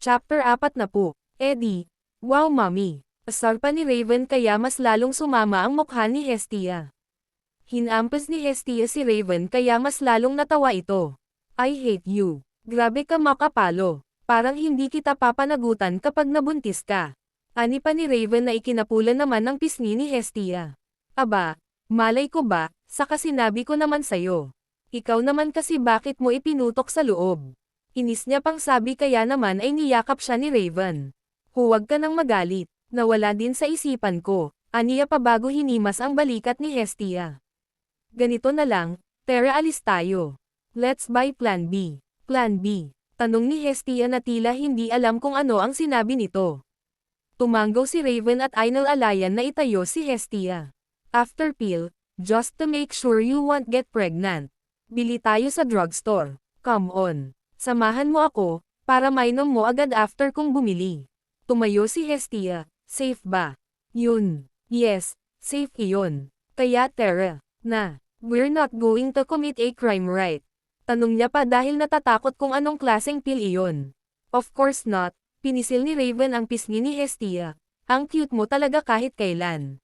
Chapter 40. Eddie. Wow mommy. Asar pa ni Raven kaya mas lalong sumama ang mukha ni Hestia. Hinampas ni Hestia si Raven kaya mas lalong natawa ito. I hate you. Grabe ka makapalo. Parang hindi kita papanagutan kapag nabuntis ka. Ani pa ni Raven na ikinapulan naman ng pisngi ni Hestia. Aba, malay ko ba, saka sinabi ko naman sayo. Ikaw naman kasi bakit mo ipinutok sa loob? Inis niya pang sabi kaya naman ay niyakap siya ni Raven. Huwag ka nang magalit, nawala din sa isipan ko, aniya pa bago hinimas ang balikat ni Hestia. Ganito na lang, Tara alis tayo. Let's buy Plan B. Plan B. Tanong ni Hestia na tila hindi alam kung ano ang sinabi nito. Tumanggaw si Raven at inalalayan na itayo si Hestia. After pill, just to make sure you won't get pregnant. Bili tayo sa drugstore. Come on. Samahan mo ako, para mainom mo agad after kong bumili. Tumayo si Hestia. Safe ba? Yun. Yes, safe iyon. Kaya Tara, na, we're not going to commit a crime right? Tanong niya pa dahil natatakot kung anong klaseng pill iyon. Of course not, pinisil ni Raven ang pisngi ni Hestia. Ang cute mo talaga kahit kailan.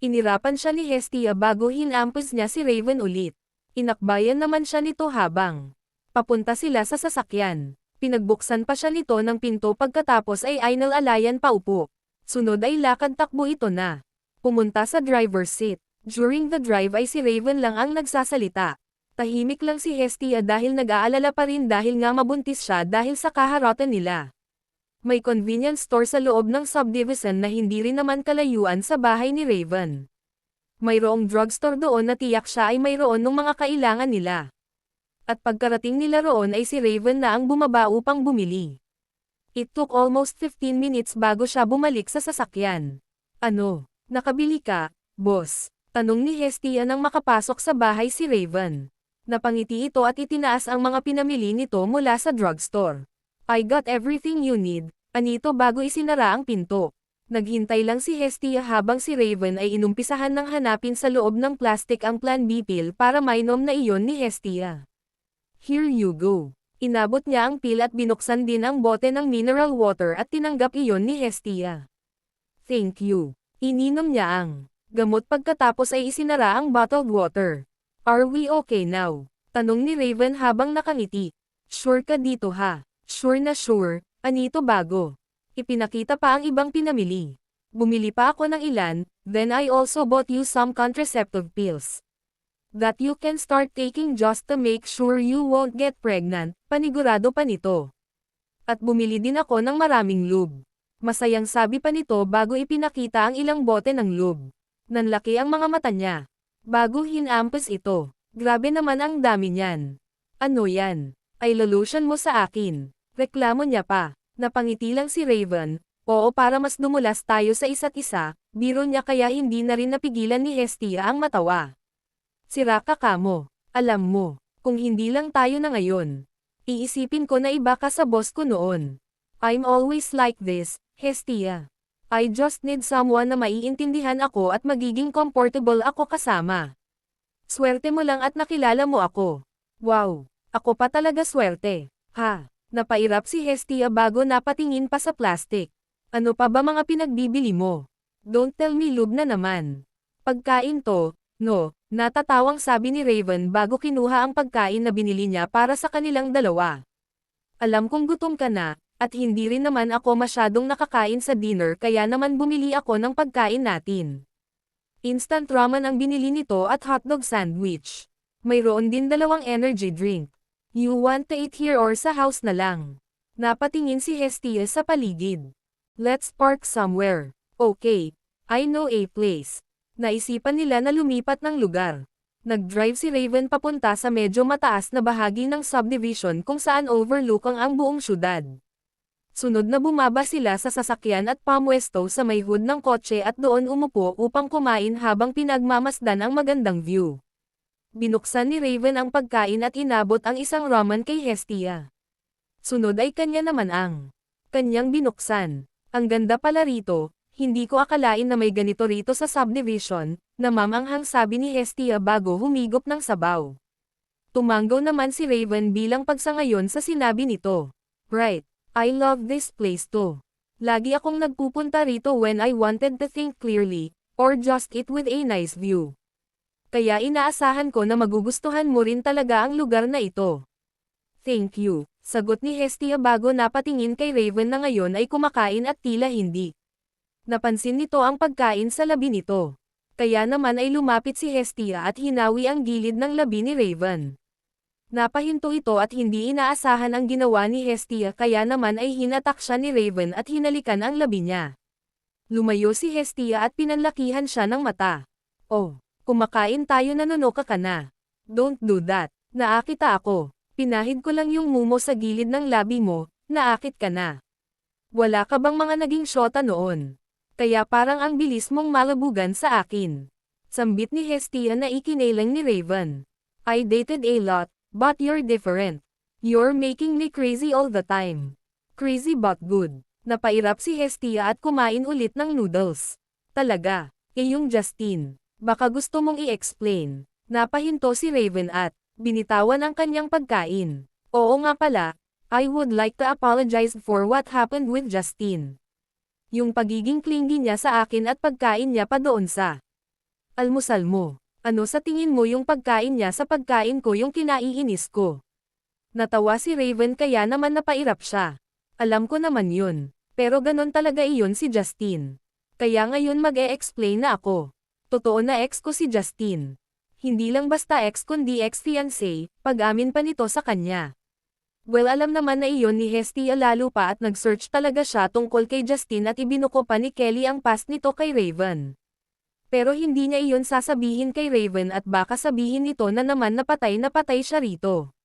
Inirapan siya ni Hestia bago hinampos niya si Raven ulit. Inakbayan naman siya nito habang papunta sila sa sasakyan. Pinagbuksan pa siya nito ng pinto pagkatapos ay inalalayan pa upo. Sunod ay lakad takbo ito na. Pumunta sa driver's seat. During the drive ay si Raven lang ang nagsasalita. Tahimik lang si Hestia dahil nag-aalala pa rin dahil nga mabuntis siya dahil sa kaharatan nila. May convenience store sa loob ng subdivision na hindi rin naman kalayuan sa bahay ni Raven. Mayroong drugstore doon na tiyak siya ay mayroon ng mga kailangan nila. At pagkarating nila roon ay si Raven na ang bumaba upang bumili. It took almost 15 minutes bago siya bumalik sa sasakyan. Ano, nakabili ka, boss? Tanong ni Hestia nang makapasok sa bahay si Raven. Napangiti ito at itinaas ang mga pinamili nito mula sa drugstore. I got everything you need, anito bago isinara ang pinto. Naghintay lang si Hestia habang si Raven ay inumpisahan ng hanapin sa loob ng plastic ang Plan B pill para mainom na iyon ni Hestia. Here you go. Inabot niya ang pill at binuksan din ang bote ng mineral water at tinanggap iyon ni Hestia. Thank you. Ininom niya ang gamot pagkatapos ay isinara ang bottled water. Are we okay now? Tanong ni Raven habang nakangiti. Sure ka dito ha? Sure na sure, anito bago. Ipinakita pa ang ibang pinamili. Bumili pa ako ng ilan, then I also bought you some contraceptive pills. That you can start taking just to make sure you won't get pregnant, panigurado pa nito. At bumili din ako ng maraming lube. Masayang sabi pa nito bago ipinakita ang ilang bote ng lube. Nanlaki ang mga mata niya. Bago hinampos ito. Grabe naman ang dami niyan. Ano yan? Ay lotion mo sa akin. Reklamo niya pa. Napangiti lang si Raven. Oo, para mas dumulas tayo sa isa't isa, biro niya kaya hindi na rin napigilan ni Hestia ang matawa. Sira ka kamo. Alam mo, kung hindi lang tayo na ngayon, iisipin ko na iba ka sa boss ko noon. I'm always like this, Hestia. I just need someone na maiintindihan ako at magiging comfortable ako kasama. Swerte mo lang at nakilala mo ako. Wow, ako pa talaga swerte. Ha, napairap si Hestia bago napatingin pa sa plastic. Ano pa ba mga pinagbibili mo? Don't tell me lube na naman. Pagkain to, no, natatawang sabi ni Raven bago kinuha ang pagkain na binili niya para sa kanilang dalawa. Alam kong gutom ka na, at hindi rin naman ako masyadong nakakain sa dinner kaya naman bumili ako ng pagkain natin. Instant ramen ang binili nito at hotdog sandwich. Mayroon din 2 energy drink. You want to eat here or sa house na lang? Napatingin si Hestia sa paligid. Let's park somewhere. Okay, I know a place. Naisipan nila na lumipat ng lugar. Nag-drive si Raven papunta sa medyo mataas na bahagi ng subdivision kung saan overlook ang buong syudad. Sunod na bumaba sila sa sasakyan at pamwesto sa may hood ng kotse at doon umupo upang kumain habang pinagmamasdan ang magandang view. Binuksan ni Raven ang pagkain at inabot ang isang ramen kay Hestia. Sunod ay kanya naman ang kanyang binuksan. Ang ganda pala rito, hindi ko akalain na may ganito rito sa subdivision, namamanghang sabi ni Hestia bago humigop ng sabaw. Tumanggaw naman si Raven bilang pagsangayon sa sinabi nito. Right. I love this place too. Lagi akong nagpupunta rito when I wanted to think clearly, or just eat with a nice view. Kaya inaasahan ko na magugustuhan mo rin talaga ang lugar na ito. Thank you, sagot ni Hestia bago napatingin kay Raven na ngayon ay kumakain at tila hindi. Napansin nito ang pagkain sa labi nito. Kaya naman ay lumapit si Hestia at hinawi ang gilid ng labi ni Raven. Napahinto ito at hindi inaasahan ang ginawa ni Hestia kaya naman ay hinatak siya ni Raven at hinalikan ang labi niya. Lumayo si Hestia at pinanlakihan siya ng mata. Oh, kumakain tayo, nanonoka ka na. Don't do that. Naakita ako. Pinahid ko lang yung mumo sa gilid ng labi mo, naakit ka na. Wala ka bang mga naging syota noon? Kaya parang ang bilis mong malabugan sa akin. Sambit ni Hestia na ikinailang ni Raven. I dated a lot. But you're different. You're making me crazy all the time. Crazy but good. Napairap si Hestia at kumain ulit ng noodles. Talaga, yung Justin. Baka gusto mong i-explain. Napahinto si Raven at binitawan ang kanyang pagkain. Oo nga pala, I would like to apologize for what happened with Justin. Yung pagiging clingy niya sa akin at pagkain niya pa doon sa almusal mo. Ano sa tingin mo yung pagkain niya sa pagkain ko yung kinaiinis ko? Natawa si Raven kaya naman napairap siya. Alam ko naman yun. Pero ganon talaga iyon si Justin. Kaya ngayon mag-e-explain na ako. Totoo na ex ko si Justin. Hindi lang basta ex kundi ex-fiancé, pag-amin pa nito sa kanya. Well, alam naman na iyon ni Hestia lalo pa at nag-search talaga siya tungkol kay Justin at ibinuko pa ni Kelly ang past nito kay Raven. Pero hindi niya iyon sasabihin kay Raven at baka sabihin nito na naman na patay siya rito.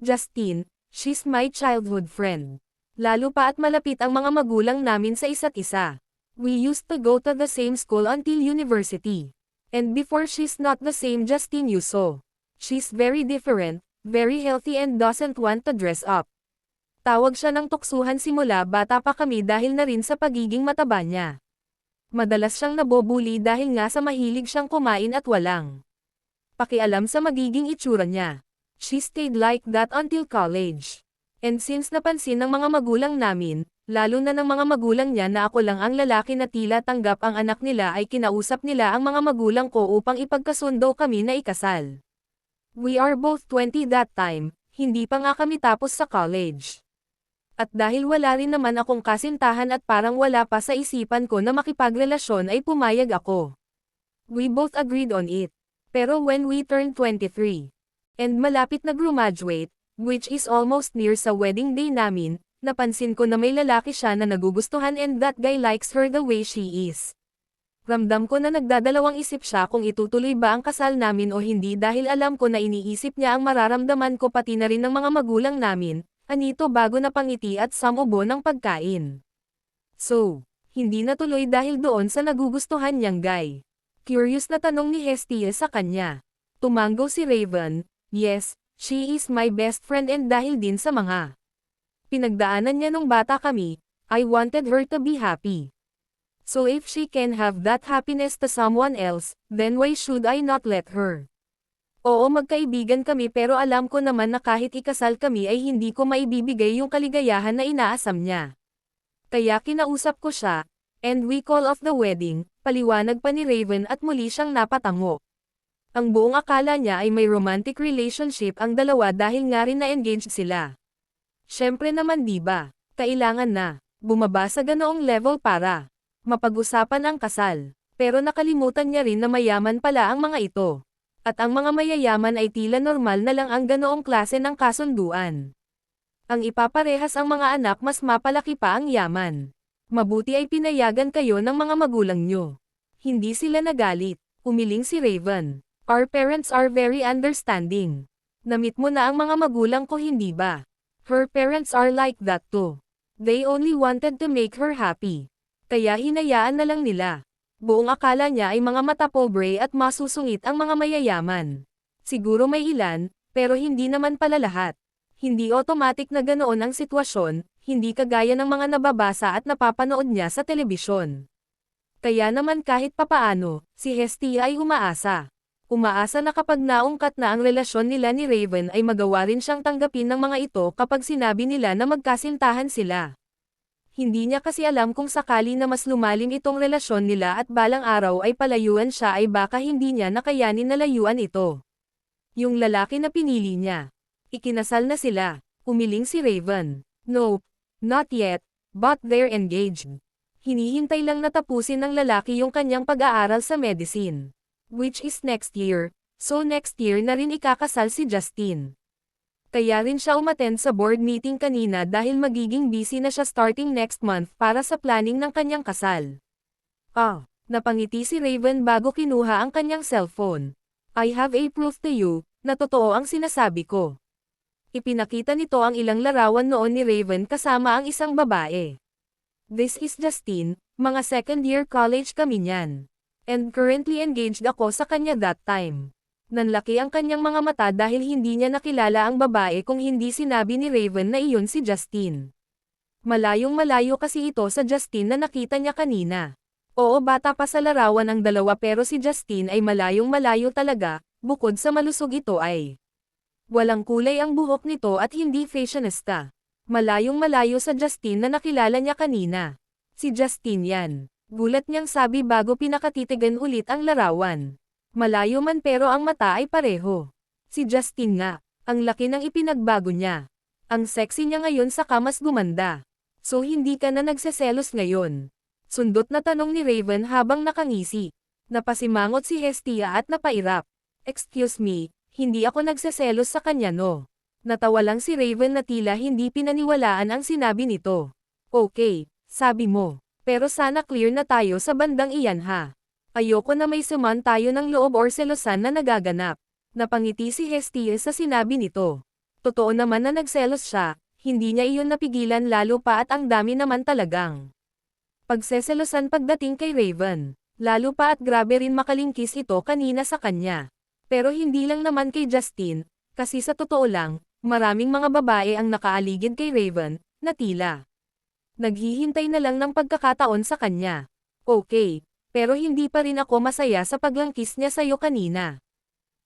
Justin, she's my childhood friend. Lalo pa at malapit ang mga magulang namin sa isa't isa. We used to go to the same school until university. And before, she's not the same Justin you saw. She's very different, very healthy and doesn't want to dress up. Tawag siya ng tuksuhan simula bata pa kami dahil na rin sa pagiging mataba niya. Madalas siyang nabobuli dahil nga sa mahilig siyang kumain at walang pakialam sa magiging itsura niya. She stayed like that until college. And since napansin ng mga magulang namin, lalo na ng mga magulang niya na ako lang ang lalaki na tila tanggap ang anak nila, ay kinausap nila ang mga magulang ko upang ipagkasundo kami na ikasal. We are both 20 that time, hindi pa nga kami tapos sa college. At dahil wala rin naman akong kasintahan at parang wala pa sa isipan ko na makipagrelasyon ay pumayag ako. We both agreed on it. Pero when we turned 23, and malapit na graduate, which is almost near sa wedding day namin, napansin ko na may lalaki siya na nagugustuhan and that guy likes her the way she is. Ramdam ko na nagdadalawang isip siya kung itutuloy ba ang kasal namin o hindi dahil alam ko na iniisip niya ang mararamdaman ko pati na rin ng mga magulang namin. Anito bago napangiti at samubo ng pagkain. So, hindi natuloy dahil doon sa nagugustuhan niyang guy. Curious na tanong ni Hestia sa kanya. Tumango si Raven, yes, she is my best friend and dahil din sa mga pinagdaanan niya nung bata kami, I wanted her to be happy. So if she can have that happiness to someone else, then why should I not let her? Oo, magkaibigan kami pero alam ko naman na kahit ikasal kami ay hindi ko maibibigay yung kaligayahan na inaasam niya. Kaya kinausap ko siya, and we call off the wedding, paliwanag pa ni Raven at muli siyang napatango. Ang buong akala niya ay may romantic relationship ang dalawa dahil nga rin na-engaged sila. Syempre naman diba, kailangan na bumaba sa ganoong level para mapag-usapan ang kasal. Pero nakalimutan niya rin na mayaman pala ang mga ito. At ang mga mayayaman ay tila normal na lang ang ganoong klase ng kasunduan. Ang ipaparehas ang mga anak mas mapalaki pa ang yaman. Mabuti ay pinayagan kayo ng mga magulang nyo. Hindi sila nagalit, umiling si Raven. Our parents are very understanding. Namit mo na ang mga magulang ko, hindi ba? Her parents are like that too. They only wanted to make her happy. Kaya hinayaan na lang nila. Buong akala niya ay mga mata pobre at masusungit ang mga mayayaman. Siguro may ilan, pero hindi naman pala lahat. Hindi automatic na ganoon ang sitwasyon, hindi kagaya ng mga nababasa at napapanood niya sa telebisyon. Kaya naman kahit papaano, si Hestia ay umaasa. Umaasa na kapag naungkat na ang relasyon nila ni Raven ay magawa rin siyang tanggapin ng mga ito kapag sinabi nila na magkasintahan sila. Hindi niya kasi alam kung sakali na mas lumalim itong relasyon nila at balang araw ay palayuan siya ay baka hindi niya nakayanin na layuan ito. Yung lalaki na pinili niya. Ikinasal na sila. Umiling si Raven. Nope, not yet, but they're engaged. Hinihintay lang na tapusin ng lalaki yung kanyang pag-aaral sa medicine. Which is next year, so next year na rin ikakasal si Justin. Kaya rin siya umattend sa board meeting kanina dahil magiging busy na siya starting next month para sa planning ng kanyang kasal. Napangiti si Raven bago kinuha ang kanyang cellphone. I have a proof to you, na totoo ang sinasabi ko. Ipinakita nito ang ilang larawan noon ni Raven kasama ang isang babae. This is Justin, mga second year college kami niyan. And currently engaged ako sa kanya that time. Nanlaki ang kanyang mga mata dahil hindi niya nakilala ang babae kung hindi sinabi ni Raven na iyon si Justin. Malayong malayo kasi ito sa Justin na nakita niya kanina. Oo, bata pa sa larawan ang dalawa pero si Justin ay malayong malayo talaga, bukod sa malusog ito ay. Walang kulay ang buhok nito at hindi fashionista. Malayong malayo sa Justin na nakilala niya kanina. Si Justin yan. Gulat niyang sabi bago pinakatitigan ulit ang larawan. Malayo man pero ang mata ay pareho. Si Justin nga, ang laki ng ipinagbago niya. Ang sexy niya ngayon saka mas gumanda. So hindi ka na nagseselos ngayon? Sundot na tanong ni Raven habang nakangisi. Napasimangot si Hestia at napairap. Excuse me, hindi ako nagseselos sa kanya no. Natawa lang si Raven na tila hindi pinaniwalaan ang sinabi nito. Okay, sabi mo. Pero sana clear na tayo sa bandang iyan ha. Ayoko na may suman tayo ng loob or selosan na nagaganap. Napangiti si Hestia sa sinabi nito. Totoo naman na nagselos siya, hindi niya iyon napigilan lalo pa at ang dami naman talagang pagseselosan pagdating kay Raven. Lalo pa at grabe rin makalingkis ito kanina sa kanya. Pero hindi lang naman kay Justin, kasi sa totoo lang, maraming mga babae ang nakaaligid kay Raven, na tila naghihintay na lang ng pagkakataon sa kanya. Okay, pero hindi pa rin ako masaya sa paglangkis niya sa'yo kanina.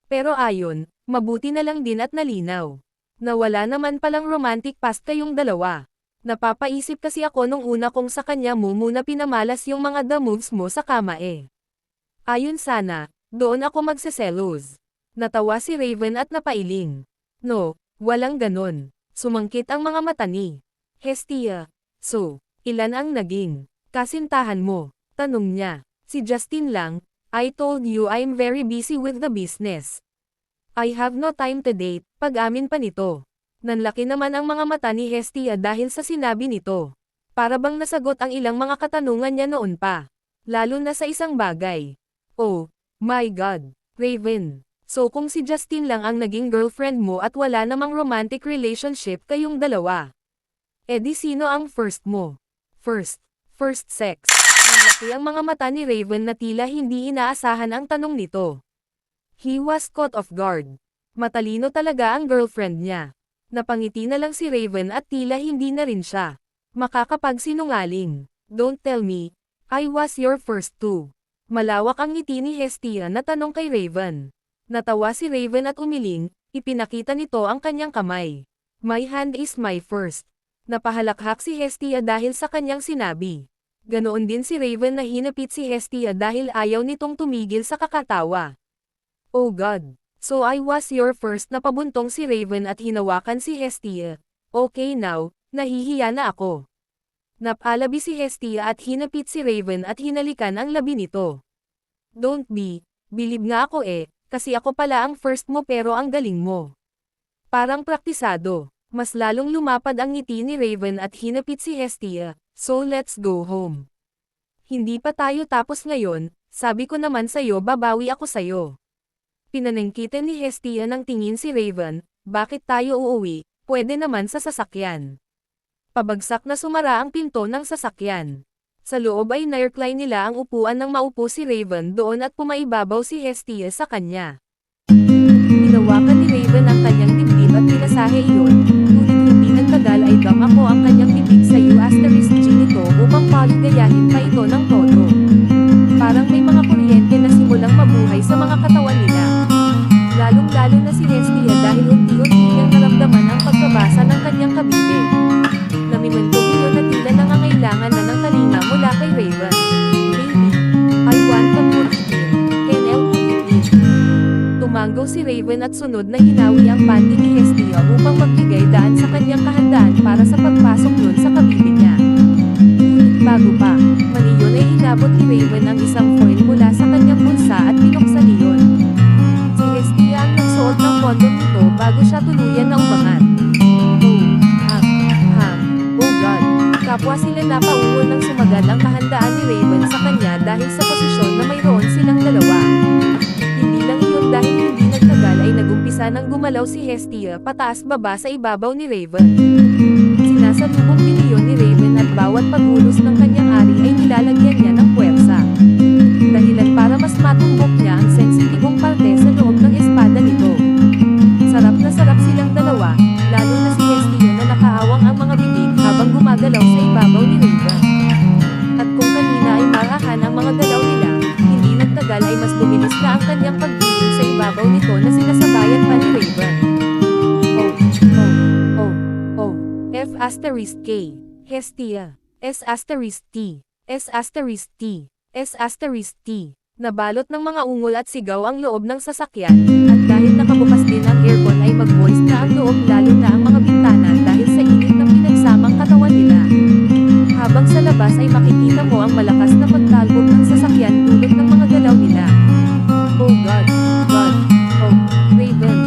Pero ayon, mabuti na lang din at nalinaw. Nawala naman palang romantic past kayong dalawa. Napapaisip kasi ako nung una kung sa kanya mo muna pinamalas yung mga the moves mo sa kama eh. Ayon sana, doon ako magseselos. Natawa si Raven at napailing. No, walang ganon. Sumangkit ang mga mata ni Hestia. So, ilan ang naging kasintahan mo? Tanong niya. Si Justin lang. I told you I'm very busy with the business. I have no time to date, pag-amin pa nito. Nanlaki naman ang mga mata ni Hestia dahil sa sinabi nito. Para bang nasagot ang ilang mga katanungan niya noon pa. Lalo na sa isang bagay. Oh, my God, Raven. So kung si Justin lang ang naging girlfriend mo at wala namang romantic relationship kayong dalawa. Eh di sino ang first mo? First sex. Nanlaki ang mga mata ni Raven na tila hindi inaasahan ang tanong nito. He was caught off guard. Matalino talaga ang girlfriend niya. Napangiti na lang si Raven at tila hindi na rin siya makakapagsinungaling. Don't tell me, I was your first too. Malawak ang ngiti ni Hestia na tanong kay Raven. Natawa si Raven at umiling, ipinakita nito ang kanyang kamay. My hand is my first. Napahalakhak si Hestia dahil sa kanyang sinabi. Ganoon din si Raven na hinapit si Hestia dahil ayaw nitong tumigil sa kakatawa. Oh God! So I was your first na pabuntong si Raven at hinawakan si Hestia. Okay now, nahihiya na ako. Napalabi si Hestia at hinapit si Raven at hinalikan ang labi nito. Don't be, believe nga ako kasi ako pala ang first mo pero ang galing mo. Parang praktisado. Mas lalong lumapad ang ngiti ni Raven at hinapit si Hestia, so let's go home. Hindi pa tayo tapos ngayon, sabi ko naman sa'yo babawi ako sa'yo. Pinanangkitan ni Hestia ng tingin si Raven, bakit tayo uuwi, pwede naman sa sasakyan. Pabagsak na sumara ang pinto ng sasakyan. Sa loob ay nircline nila ang upuan nang maupo si Raven doon at pumaibabaw si Hestia sa kanya. Hinawakan ni Raven ang kanyang dibdib at pinasahe iyon, ngunit hindi nagtagal ay dam ako ang kanyang bibig sa U*G nito upang paligayahin pa ito ng todo. Parang may mga kuryente na simulang mabuhay sa mga katawan nila. si Raven at sunod na hinawi ang panty ni Hestia upang magbigay daan sa kanyang kahandaan para sa pagpasok nun sa kabine niya. Bago pa, mali yun ay inabot ni Raven ang isang foil mula sa kanyang bulsa at binuksan niyon. Si Hestia ang nagsuot ng kondom nito bago siya tuluyan na umangat. Oh God. Kapwa sila napauwi nang sumagal ang kahandaan ni Raven sa kanya dahil sa posisyon na mayroon silang dalawa. Hindi lang iyon dahil hindi nagtagal ay nagumpisa nang gumalaw si Hestia pataas-baba sa ibabaw ni Raven. Sinasalubong din iyon ni Raven at bawat paghulos ng kanyang ari ay nilalagyan niya ng puwersa. Dahilan para mas matumbok niya ang sensitibong parte sa loob ng espada nito. Sarap na sarap silang dalawa, lalo na si Hestia na nakaawang ang mga bibig habang gumagalaw sa ibabaw ni Raven. At kung kanina ay marahan ang mga galaw nila, hindi nagtagal ay mas bumilis na ang kanyang pagpiling sa ibabaw nito na sinasabayan pa ni Raven. F*K. Hestia. S*T. S*T. Nabalot ng mga ungol at sigaw ang loob ng sasakyan, at dahil nakabukas din ang aircon ay mag-moist na ang loob lalo na ang mga bintana dahil sa init ng pinagsamang katawan nila. Habang sa labas ay makikita mo ang malakas na pagtalbog ng sasakyan dulot ng mga galaw nila. Oh God. Raven.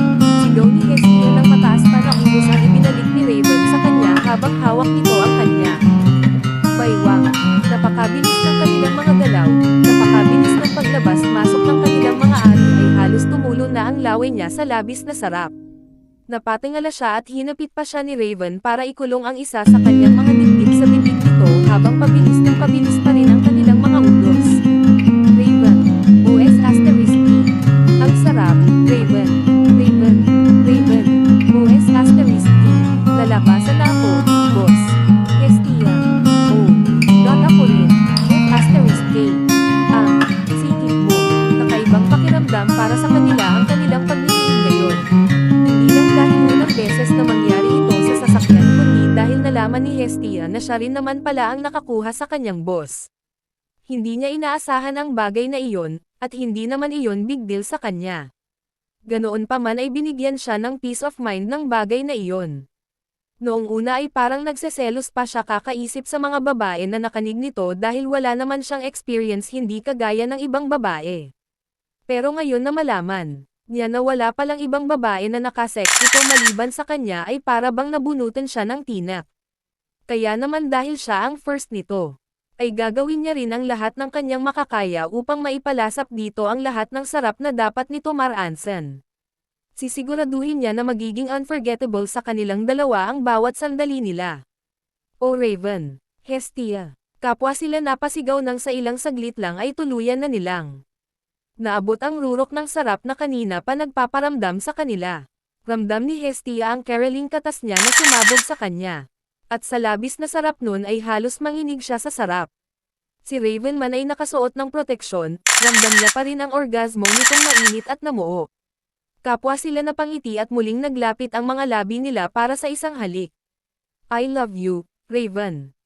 Sigaw ni Hestia ng mataas pa na ulos ang ibinalik ni Raven sa kanya habang hawak nito ang kanya. Baywang. Napakabilis ng kanilang mga galaw, napakabilis ng paglabas-masok ng kanilang mga ari ay halos tumulo na ang laway niya sa labis na sarap. Napatingala siya at hinapit pa siya ni Raven para ikulong ang isa sa kanyang mga dibdib sa bibig nito habang pabilis pa rin ang kanilang mga ulos. Raven. O.S*T. Ang sarap, Raven. O.S*T. Lalabasan na ako, boss. Hestia. Ako rin. F*K. Sikip mo. Kakaibang pakiramdam para sa kanila ang kanilang pagnitiin ngayon. Hindi lang dahil unang beses na mangyari ito sa sasakyan kundi dahil nalaman ni Hestia na siya rin naman pala ang nakakuha sa kanyang boss. Hindi niya inaasahan ang bagay na iyon, at hindi naman iyon big deal sa kanya. Ganoon pa man ay binigyan siya ng peace of mind ng bagay na iyon. Noong una ay parang nagseselos pa siya kakaisip sa mga babae na nakanig nito dahil wala naman siyang experience hindi kagaya ng ibang babae. Pero ngayon na malaman niya na wala palang ibang babae na nakasex ito maliban sa kanya ay para bang nabunutan siya ng tinak. Kaya naman dahil siya ang first nito, ay gagawin niya rin ang lahat ng kanyang makakaya upang maipalasap dito ang lahat ng sarap na dapat nito maransan. Sisiguraduhin niya na magiging unforgettable sa kanilang dalawa ang bawat sandali nila. O Raven. Hestia. Kapwa sila napasigaw nang sa ilang saglit lang ay tuluyan na nilang naabot ang rurok ng sarap na kanina pa nagpaparamdam sa kanila. Ramdam ni Hestia ang caroling katas niya na sumabog sa kanya. At sa labis na sarap nun ay halos manginig siya sa sarap. Si Raven man ay nakasuot ng proteksyon, ramdam niya pa rin ang orgasmo nitong mainit at namuo. Kapwa sila napangiti at muling naglapit ang mga labi nila para sa isang halik. I love you, Raven.